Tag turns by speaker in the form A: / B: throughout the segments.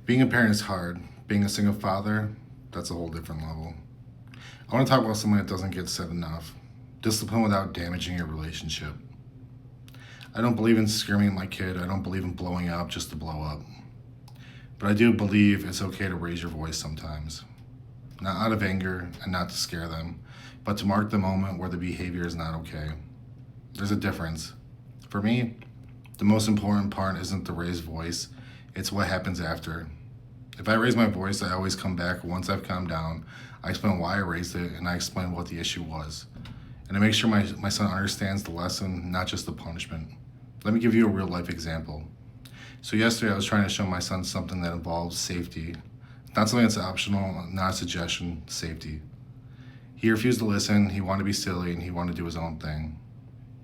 A: Being a parent is hard. Being a single father, that's a whole different level. I want to talk about something that doesn't get said enough. Discipline without damaging your relationship. I don't believe in screaming at my kid. I don't believe in blowing up just to blow up. But I do believe it's okay to raise your voice sometimes. Not out of anger and not to scare them, but to mark the moment where the behavior is not okay. There's a difference. For me, the most important part isn't the raised voice, it's what happens after. If I raise my voice, I always come back once I've calmed down. I explain why I raised it, and I explain what the issue was. And I make sure my son understands the lesson, not just the punishment. Let me give you a real life example. So yesterday I was trying to show my son something that involves safety. Not something that's optional, not a suggestion, safety. He refused to listen, he wanted to be silly, and he wanted to do his own thing.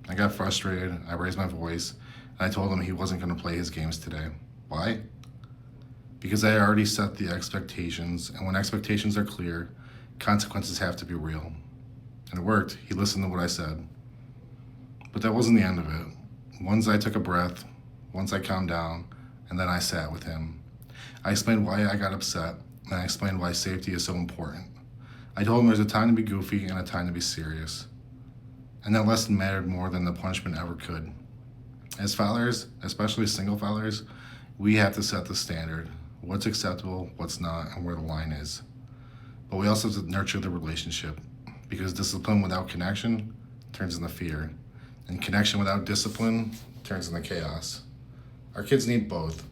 A: I got frustrated, I raised my voice, and I told him he wasn't going to play his games today. Why? Because I already set the expectations, and when expectations are clear, consequences have to be real. And it worked. He listened to what I said. But that wasn't the end of it. Once I took a breath, once I calmed down, and then I sat with him. I explained why I got upset, and I explained why safety is so important. I told him there's a time to be goofy and a time to be serious. And that lesson mattered more than the punishment ever could. As fathers, especially single fathers, we have to set the standard. What's acceptable, what's not, and where the line is. But we also have to nurture the relationship, because discipline without connection turns into fear, and connection without discipline turns into chaos. Our kids need both.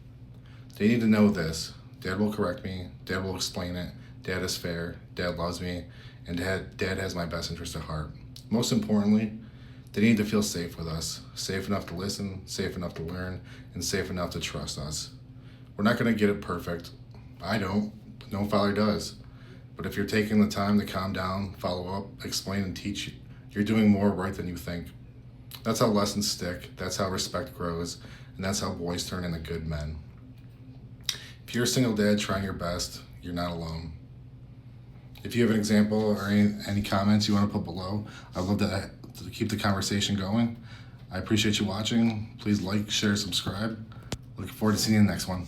A: They need to know this. Dad will correct me, Dad will explain it, Dad is fair, Dad loves me, and Dad has my best interest at heart. Most importantly, they need to feel safe with us, safe enough to listen, safe enough to learn, and safe enough to trust us. We're not going to get it perfect. I don't. No father does. But if you're taking the time to calm down, follow up, explain, and teach, you're doing more right than you think. That's how lessons stick, that's how respect grows, and that's how boys turn into good men. If you're a single dad trying your best, you're not alone. If you have an example or any comments you want to put below, I'd love to keep the conversation going. I appreciate you watching. Please like, share, subscribe. Looking forward to seeing you in the next one.